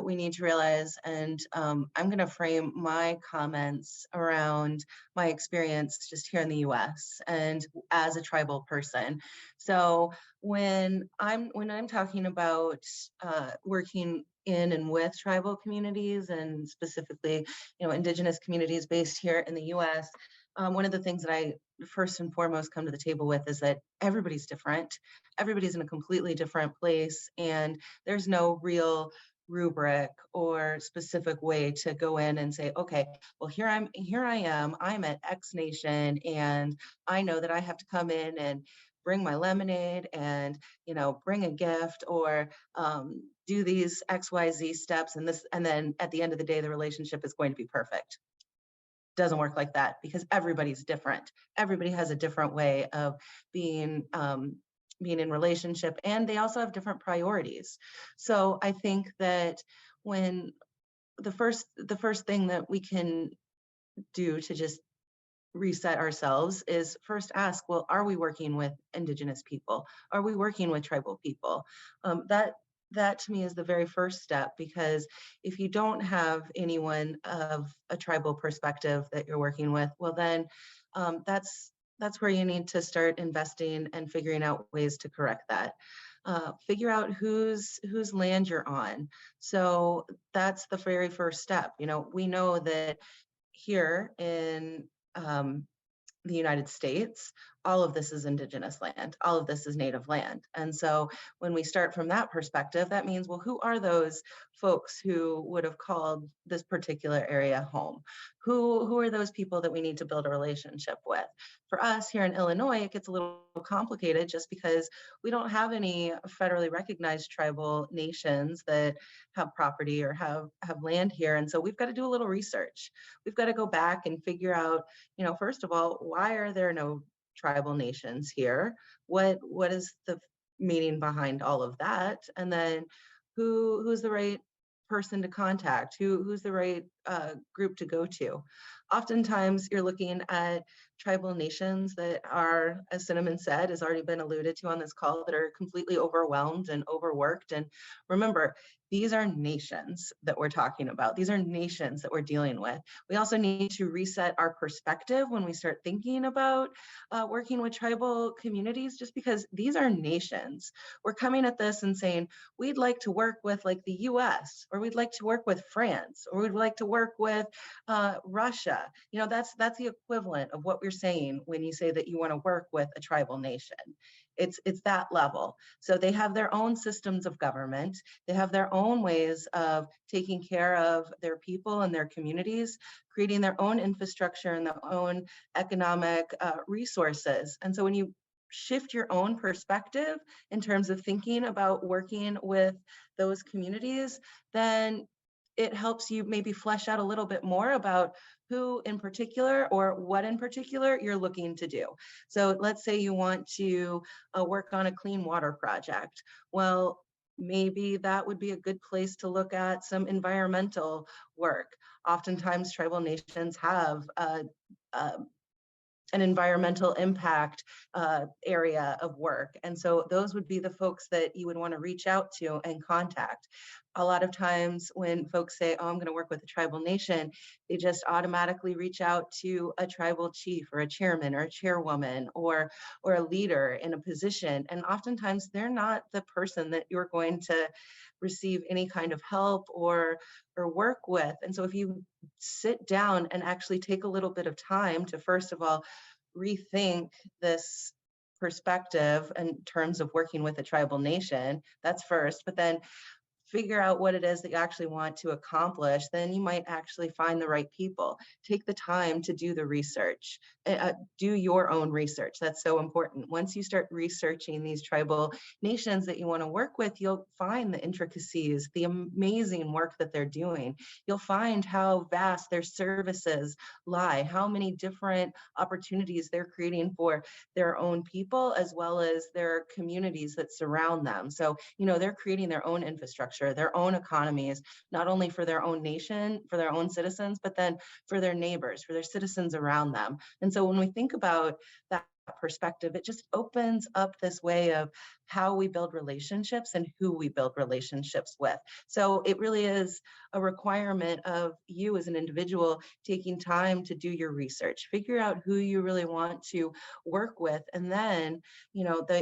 we need to realize, and I'm going to frame my comments around my experience just here in the U.S. and as a tribal person. So when I'm talking about working in and with tribal communities, and specifically, Indigenous communities based here in the U.S., one of the things that I first and foremost come to the table with is that everybody's different. Everybody's in a completely different place, and there's no real rubric or specific way to go in and say, okay, well, here I am, I'm at X nation, and I know that I have to come in and bring my lemonade and bring a gift, or do these XYZ steps, and then at the end of the day the relationship is going to be perfect. Doesn't work like that, because everybody's different. Everybody has a different way of being in relationship, and they also have different priorities. So I think that when the first thing that we can do to just reset ourselves is first ask, well, are we working with Indigenous people? Are we working with tribal people? That to me is the very first step, because if you don't have anyone of a tribal perspective that you're working with, well, then that's where you need to start investing and figuring out ways to correct that. Figure out whose land you're on. So that's the very first step. We know that here in the United States, all of this is Indigenous land, all of this is Native land. And so when we start from that perspective, that means, well, who are those folks who would have called this particular area home? Who are those people that we need to build a relationship with? For us here in Illinois, it gets a little complicated just because we don't have any federally recognized tribal nations that have property or have land here. And so we've got to do a little research. We've got to go back and figure out, first of all, why are there no tribal nations here? What is the meaning behind all of that? And then who's the right person to contact? Who's the right group to go to? Oftentimes you're looking at tribal nations that are, as Cinnamon said, has already been alluded to on this call, that are completely overwhelmed and overworked. And remember, these are nations that we're talking about. These are nations that we're dealing with. We also need to reset our perspective when we start thinking about working with tribal communities, just because these are nations. We're coming at this and saying, we'd like to work with like the US, or we'd like to work with France, or we'd like to work with Russia. That's the equivalent of what we're saying when you say that you want to work with a tribal nation. It's that level. So they have their own systems of government. They have their own ways of taking care of their people and their communities, creating their own infrastructure and their own economic resources. And so when you shift your own perspective in terms of thinking about working with those communities, then it helps you maybe flesh out a little bit more about who in particular or what in particular you're looking to do. So let's say you want to work on a clean water project. Well, maybe that would be a good place to look at some environmental work. Oftentimes tribal nations have an environmental impact area of work. And so those would be the folks that you would want to reach out to and contact. A lot of times when folks say, oh, I'm going to work with a tribal nation, they just automatically reach out to a tribal chief or a chairman or a chairwoman or a leader in a position. And oftentimes they're not the person that you're going to receive any kind of help or work with. And so if you sit down and actually take a little bit of time to, first of all, rethink this perspective in terms of working with a tribal nation, that's first, but then figure out what it is that you actually want to accomplish, then you might actually find the right people. Take the time to do the research, do your own research. That's so important. Once you start researching these tribal nations that you want to work with, you'll find the intricacies, the amazing work that they're doing. You'll find how vast their services lie, how many different opportunities they're creating for their own people, as well as their communities that surround them. So, they're creating their own infrastructure, their own economies, not only for their own nation, for their own citizens, but then for their neighbors, for their citizens around them. And so when we think about that perspective, it just opens up this way of how we build relationships and who we build relationships with. So it really is a requirement of you as an individual taking time to do your research, figure out who you really want to work with. And then,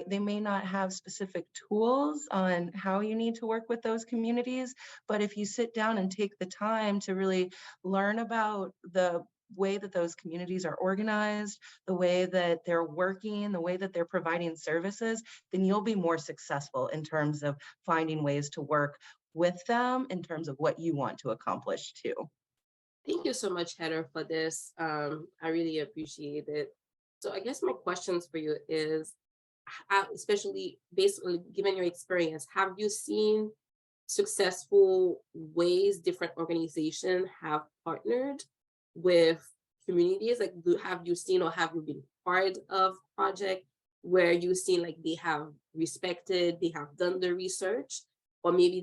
they may not have specific tools on how you need to work with those communities, but if you sit down and take the time to really learn about the way that those communities are organized, the way that they're working, the way that they're providing services, then you'll be more successful in terms of finding ways to work with them in terms of what you want to accomplish too. Thank you so much, Heather, for this. I really appreciate it. So I guess my questions for you is, especially based on given your experience, have you seen successful ways different organizations have partnered with communities? Like, have you seen or have you been part of project where you've seen like they have respected, they have done the research, or maybe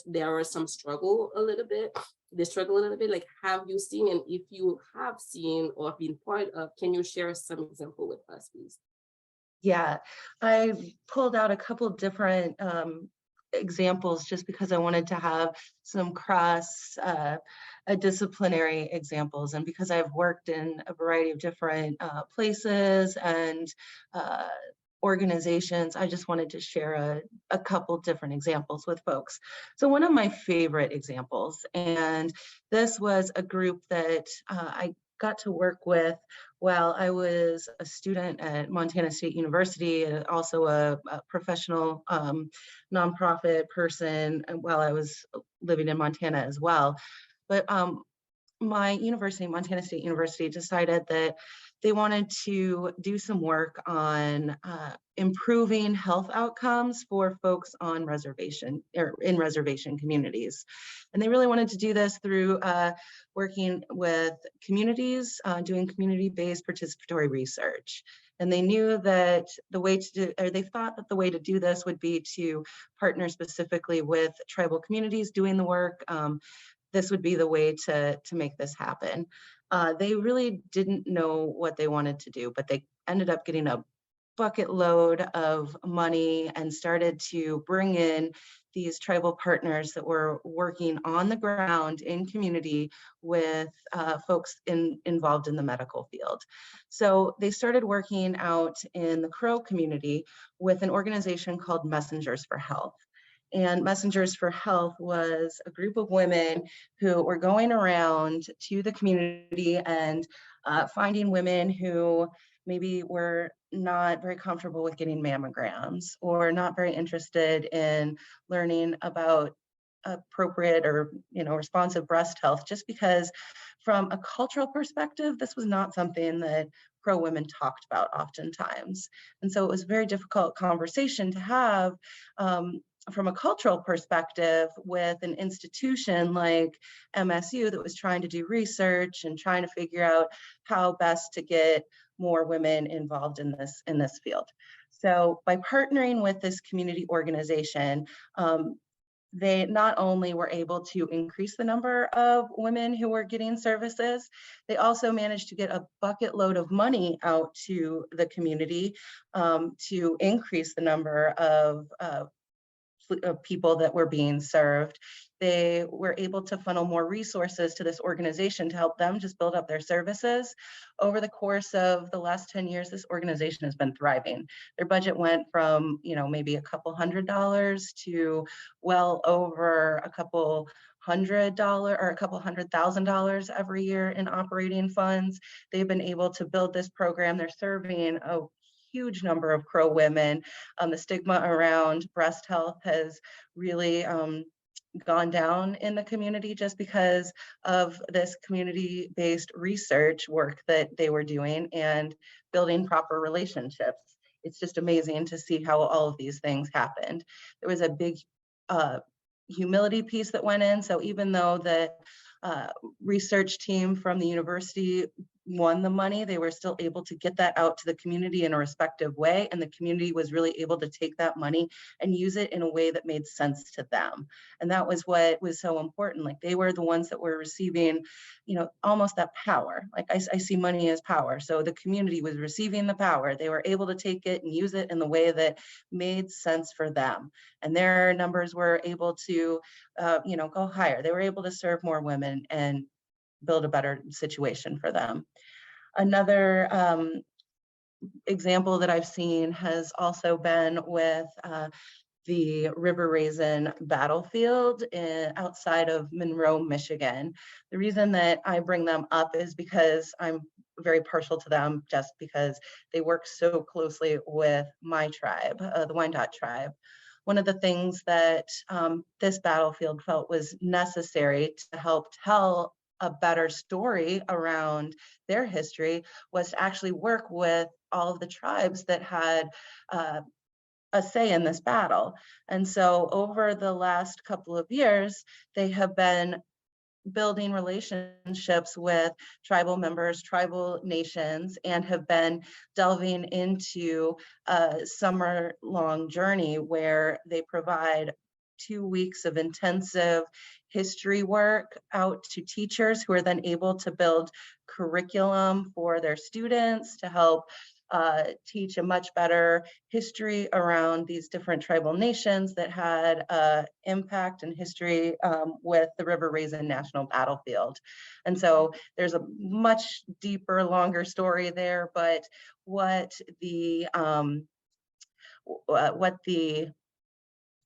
there are some struggle a little bit, they struggle a little bit? Like, have you seen, and if you have seen or been part of, can you share some example with us, please? Yeah, I pulled out a couple different examples just because I wanted to have some cross disciplinary examples, and because I've worked in a variety of different places and organizations, I just wanted to share a couple different examples with folks. So one of my favorite examples, and this was a group that I got to work with while I was a student at Montana State University, and also a professional nonprofit person while I was living in Montana as well. But my university, Montana State University, decided that they wanted to do some work on improving health outcomes for folks on reservation or in reservation communities. And they really wanted to do this through working with communities, doing community-based participatory research. And they knew that the way to do, or they thought that the way to do this would be to partner specifically with tribal communities doing the work. This would be the way to make this happen. They really didn't know what they wanted to do, but they ended up getting a bucket load of money and started to bring in these tribal partners that were working on the ground in community with folks involved in the medical field. So they started working out in the Crow community with an organization called Messengers for Health. And Messengers for Health was a group of women who were going around to the community and finding women who maybe were not very comfortable with getting mammograms or not very interested in learning about appropriate or responsive breast health, just because from a cultural perspective, this was not something that Crow women talked about oftentimes. And so it was a very difficult conversation to have from a cultural perspective with an institution like MSU that was trying to do research and trying to figure out how best to get more women involved in this field. So by partnering with this community organization, they not only were able to increase the number of women who were getting services, they also managed to get a bucket load of money out to the community to increase the number of people that were being served. They were able to funnel more resources to this organization to help them just build up their services. Over the course of the last 10 years, this organization has been thriving. Their budget went from, maybe a couple $100s to well over a couple $100 or a couple $100,000 every year in operating funds. They've been able to build this program. They're serving a huge number of Crow women. The stigma around breast health has really gone down in the community just because of this community-based research work that they were doing and building proper relationships. It's just amazing to see how all of these things happened. There was a big humility piece that went in. So even though the research team from the university won the money, they were still able to get that out to the community in a respective way. And the community was really able to take that money and use it in a way that made sense to them. And that was what was so important. Like they were the ones that were receiving, you know, almost that power. Like I see money as power. So the community was receiving the power. They were able to take it and use it in the way that made sense for them. And their numbers were able to, you know, go higher. They were able to serve more women and build a better situation for them. Another example that I've seen has also been with the River Raisin battlefield outside of Monroe, Michigan. The reason that I bring them up is because I'm very partial to them, just because they work so closely with my tribe, the Wyandotte tribe. One of the things that this battlefield felt was necessary to help tell a better story around their history was to actually work with all of the tribes that had a say in this battle. And so over the last couple of years, they have been building relationships with tribal members, tribal nations, and have been delving into a summer-long journey where they provide 2 weeks of intensive history work out to teachers who are then able to build curriculum for their students to help teach a much better history around these different tribal nations that had impact and history with the River Raisin National Battlefield. And so there's a much deeper, longer story there, but what the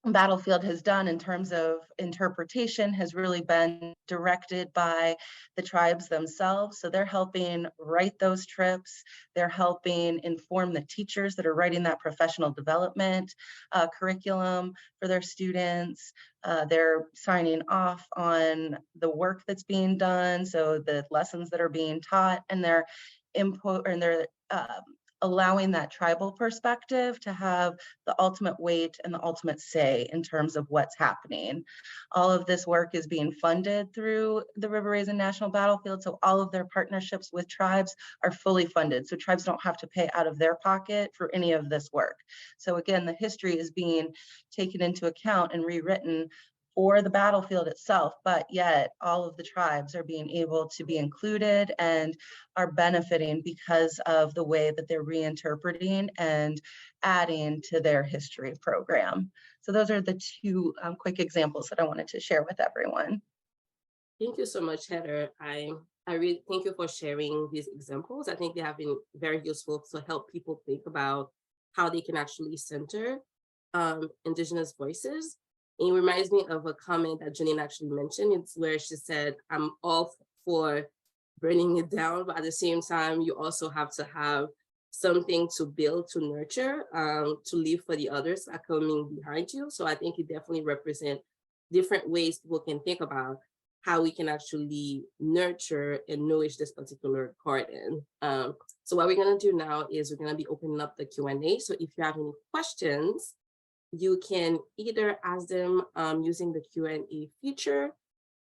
battlefield has done in terms of interpretation has really been directed by the tribes themselves. So they're helping write those trips. They're helping inform the teachers that are writing that professional development curriculum for their students. They're signing off on the work that's being done, so the lessons that are being taught, and their input, and they're allowing that tribal perspective to have the ultimate weight and the ultimate say in terms of what's happening. All of this work is being funded through the River Raisin National Battlefield, so all of their partnerships with tribes are fully funded, so tribes don't have to pay out of their pocket for any of this work. So again, the history is being taken into account and rewritten for the battlefield itself, but yet all of the tribes are being able to be included and are benefiting because of the way that they're reinterpreting and adding to their history program. So those are the two quick examples that I wanted to share with everyone. Thank you so much, Heather. I really thank you for sharing these examples. I think they have been very useful to help people think about how they can actually center Indigenous voices. It reminds me of a comment that Janeen actually mentioned. It's where she said, I'm all for burning it down, but at the same time, you also have to have something to build, to nurture, to live for the others that are coming behind you. So I think it definitely represents different ways people can think about how we can actually nurture and nourish this particular garden. So what we're gonna do now is we're gonna be opening up the Q&A. So if you have any questions, you can either ask them using the Q&A feature,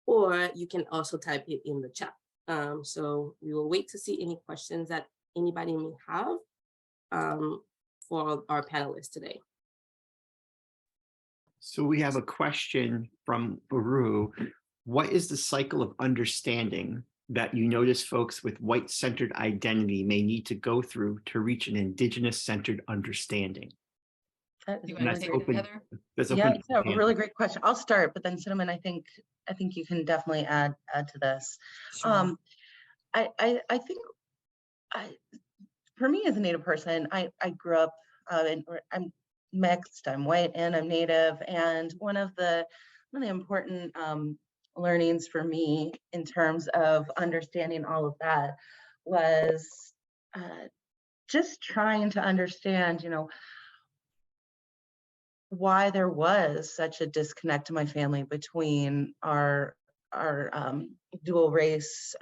or you can also type it in the chat. So we will wait to see any questions that anybody may have for our panelists today. So we have a question from Peru. What is the cycle of understanding that you notice folks with white-centered identity may need to go through to reach an Indigenous-centered understanding? You want to take it, Heather? Yeah, it's a really great question. I'll start, but then Cinnamon, I think you can definitely add to this. Sure. I think for me as a Native person, I grew up I'm mixed, I'm white and I'm Native, and one of the important learnings for me in terms of understanding all of that was just trying to understand, why there was such a disconnect in my family between our dual race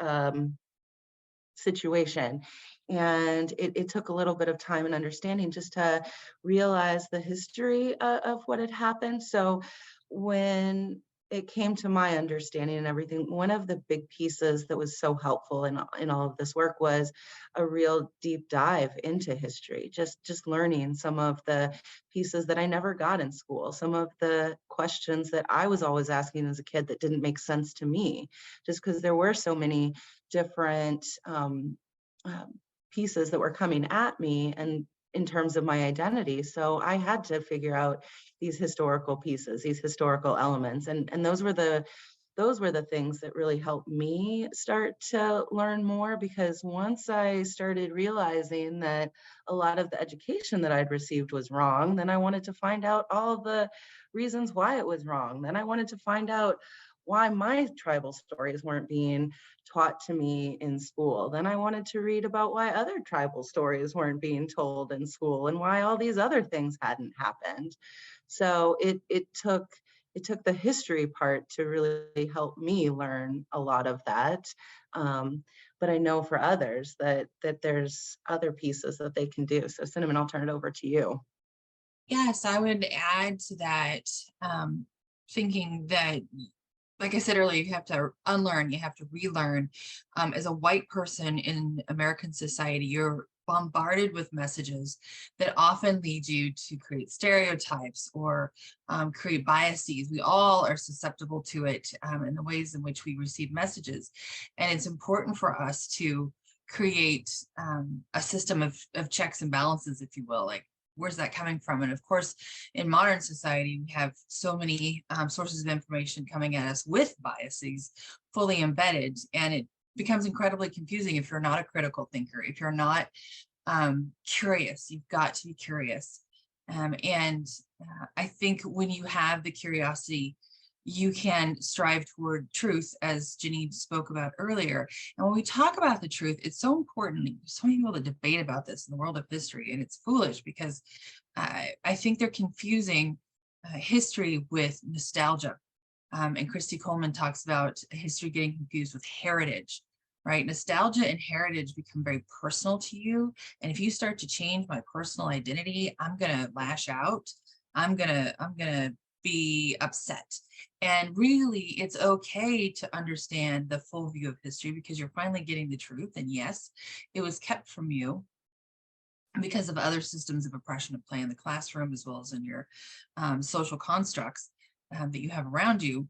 situation. And it took a little bit of time and understanding just to realize the history of what had happened. So when it came to my understanding and everything, one of the big pieces that was so helpful in all of this work was a real deep dive into history, just learning some of the pieces that I never got in school, some of the questions that I was always asking as a kid that didn't make sense to me, just because there were so many different pieces that were coming at me and in terms of my identity. So I had to figure out these historical pieces, these historical elements. And those were the things that really helped me start to learn more, because once I started realizing that a lot of the education that I'd received was wrong, then I wanted to find out all the reasons why it was wrong. Then I wanted to find out why my tribal stories weren't being taught to me in school. Then I wanted to read about why other tribal stories weren't being told in school and why all these other things hadn't happened. So it took the history part to really help me learn a lot of that. But I know for others that there's other pieces that they can do. So Cinnamon, I'll turn it over to you. Yes, I would add to that, thinking that, like I said earlier, you have to unlearn, you have to relearn. As a white person in American society, you're bombarded with messages that often lead you to create stereotypes or create biases. We all are susceptible to it in the ways in which we receive messages. And it's important for us to create a system of checks and balances, if you will, like, where's that coming from? And of course, in modern society, we have so many sources of information coming at us with biases fully embedded, and it becomes incredibly confusing if you're not a critical thinker, if you're not curious. You've got to be curious. And I think when you have the curiosity, you can strive toward truth, as Janeen spoke about earlier. And when we talk about the truth, it's so important. There's so many people that debate about this in the world of history, and it's foolish because I think they're confusing history with nostalgia. And Christy Coleman talks about history getting confused with heritage, right? Nostalgia and heritage become very personal to you. And if you start to change my personal identity, I'm gonna lash out. I'm gonna be upset. And really, it's okay to understand the full view of history because you're finally getting the truth. And yes, it was kept from you because of other systems of oppression at play in the classroom, as well as in your social constructs that you have around you.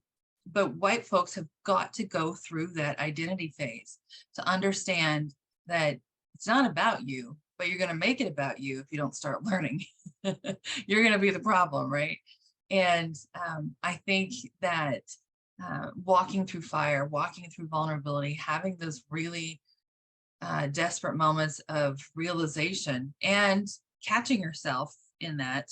But white folks have got to go through that identity phase to understand that it's not about you, but you're going to make it about you if you don't start learning. You're going to be the problem, right? And I think that walking through fire, walking through vulnerability, having those really desperate moments of realization and catching yourself in that,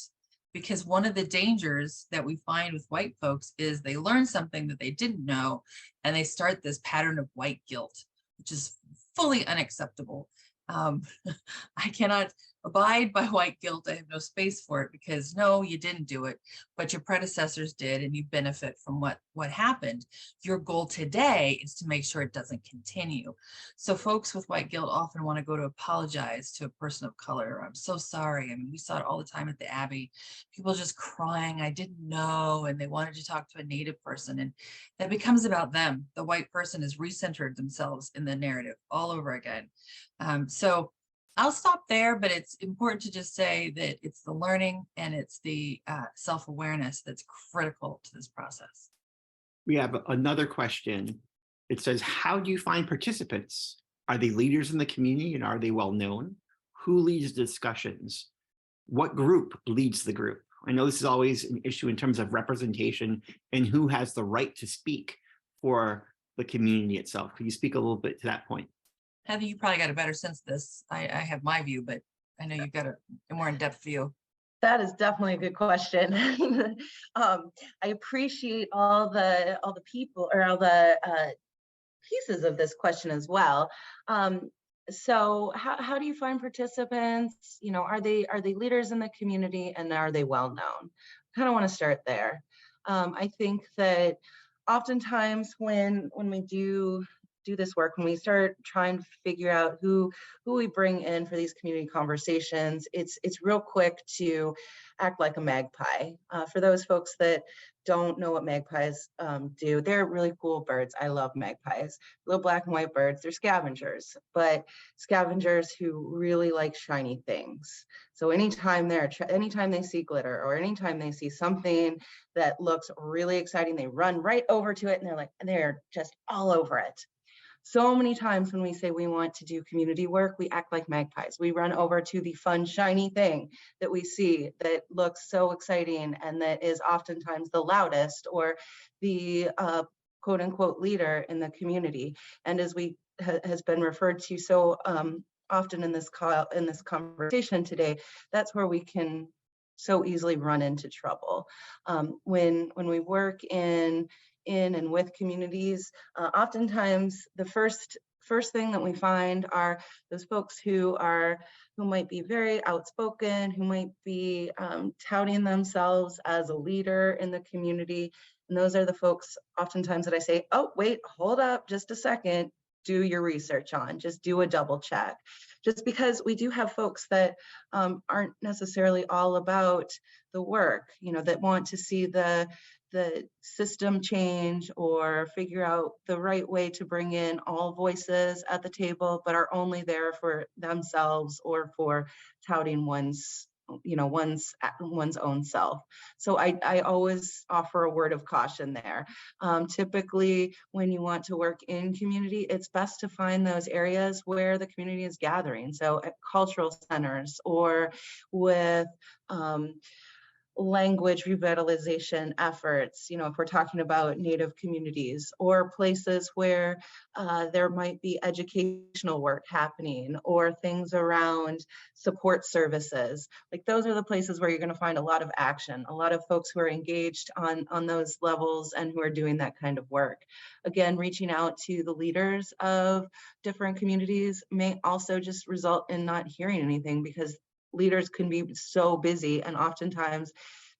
because one of the dangers that we find with white folks is they learn something that they didn't know, and they start this pattern of white guilt, which is fully unacceptable. I cannot abide by white guilt. I have no space for it because no, you didn't do it, but your predecessors did, and you benefit from what happened. Your goal today is to make sure it doesn't continue. So folks with white guilt often want to go to apologize to a person of color. I'm so sorry. I mean, we saw it all the time at the Abbey. People just crying, I didn't know, and they wanted to talk to a Native person, and that becomes about them. The white person has recentered themselves in the narrative all over again. So I'll stop there, but it's important to just say that it's the learning and it's the self-awareness that's critical to this process. We have another question. It says, how do you find participants? Are they leaders in the community and are they well known? Who leads discussions? What group leads the group? I know this is always an issue in terms of representation and who has the right to speak for the community itself. Could you speak a little bit to that point? Heather, you probably got a better sense of this. I have my view, but I know you've got a more in-depth view. That is definitely a good question. I appreciate all the people or all the pieces of this question as well. So how do you find participants? You know, are they leaders in the community, and are they well known? Kind of want to start there. I think that oftentimes when we do this work, when we start trying to figure out who we bring in for these community conversations, it's real quick to act like a magpie. For those folks that don't know what magpies do, they're really cool birds. I love magpies, little black and white birds. They're scavengers, but scavengers who really like shiny things. So anytime they see glitter, or anytime they see something that looks really exciting, they run right over to it, and they're just all over it. So many times when we say we want to do community work, we act like magpies. We run over to the fun, shiny thing that we see that looks so exciting and that is oftentimes the loudest, or the quote unquote leader in the community. And as has been referred to so often in this conversation today, that's where we can so easily run into trouble. When we work in and with communities, oftentimes the first thing that we find are those folks who might be very outspoken, who might be touting themselves as a leader in the community. And those are the folks oftentimes that I say, oh, wait, hold up just a second, do your research on, just do a double check. Just because we do have folks that aren't necessarily all about the work, you know, that want to see the system change or figure out the right way to bring in all voices at the table, but are only there for themselves or for touting one's own self. So I always offer a word of caution there. Typically, when you want to work in community, it's best to find those areas where the community is gathering. So at cultural centers, or with language revitalization efforts, you know, if we're talking about Native communities, or places where there might be educational work happening, or things around support services. Like, those are the places where you're going to find a lot of action, a lot of folks who are engaged on those levels and who are doing that kind of work. Again, reaching out to the leaders of different communities may also just result in not hearing anything, because leaders can be so busy, and oftentimes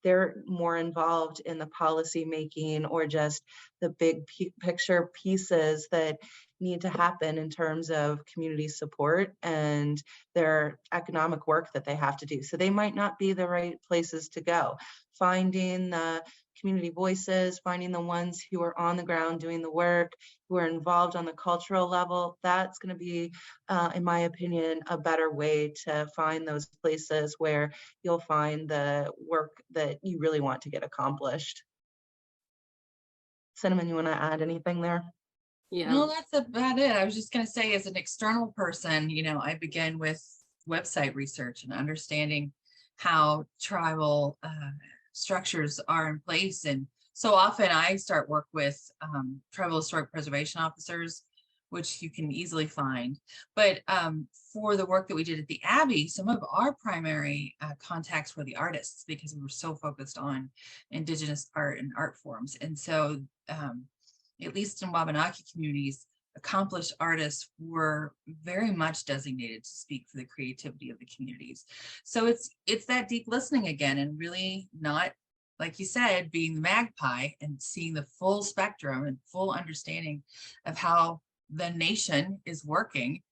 they're more involved in the policy making or just the big picture pieces that need to happen in terms of community support and their economic work that they have to do. So they might not be the right places to go. Finding the community voices, finding the ones who are on the ground doing the work, who are involved on the cultural level, that's going to be, in my opinion, a better way to find those places where you'll find the work that you really want to get accomplished. Cinnamon, you want to add anything there? Yeah. No, that's about it. I was just going to say, as an external person, you know, I begin with website research and understanding how tribal structures are in place. And so often I start work with tribal historic preservation officers, which you can easily find. But for the work that we did at the Abbey, some of our primary contacts were the artists, because we were so focused on Indigenous art and art forms. And so at least in Wabanaki communities, accomplished artists were very much designated to speak for the creativity of the communities. So it's that deep listening again, and really not, like you said, being the magpie and seeing the full spectrum and full understanding of how the nation is working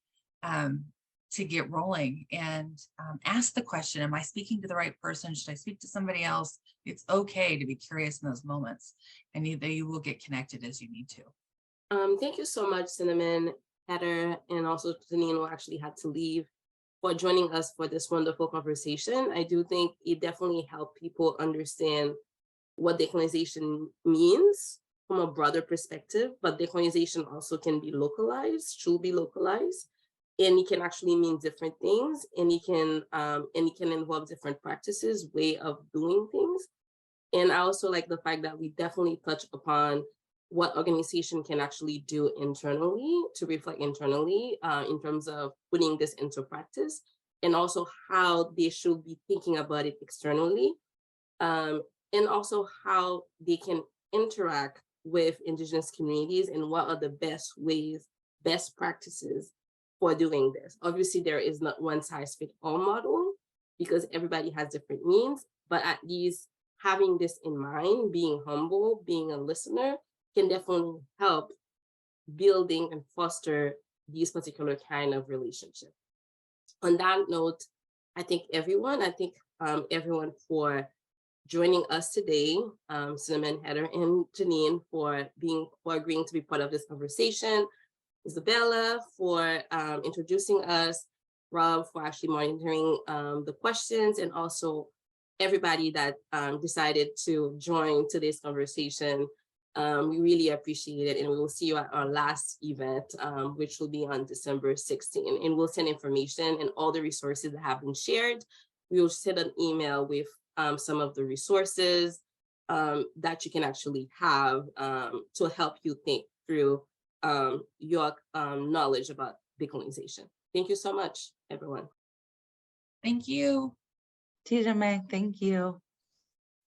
to get rolling, and ask the question, am I speaking to the right person? Should I speak to somebody else? It's okay to be curious in those moments, and you will get connected as you need to. Thank you so much, Cinnamon, Heather, and also Janeen, who actually had to leave, for joining us for this wonderful conversation. I do think it definitely helped people understand what decolonization means from a broader perspective, but decolonization also can be localized, should be localized, and it can actually mean different things, and it can involve different practices, way of doing things. And I also like the fact that we definitely touch upon what organization can actually do internally to reflect internally in terms of putting this into practice, and also how they should be thinking about it externally, and also how they can interact with Indigenous communities, and what are the best ways, best practices for doing this. Obviously, there is not one size fits all model because everybody has different needs, but at least having this in mind, being humble, being a listener can definitely help building and foster these particular kind of relationships. On that note, I thank everyone for joining us today, Cinnamon, Heather, and Janeen for agreeing to be part of this conversation, Isabella for introducing us, Rob for actually monitoring the questions, and also everybody that decided to join today's conversation. We really appreciate it, and we will see you at our last event, which will be on December 16th. And we'll send information and all the resources that have been shared. We will send an email with some of the resources that you can actually have to help you think through your knowledge about decolonization. Thank you so much, everyone. Thank you. Teacher May, thank you.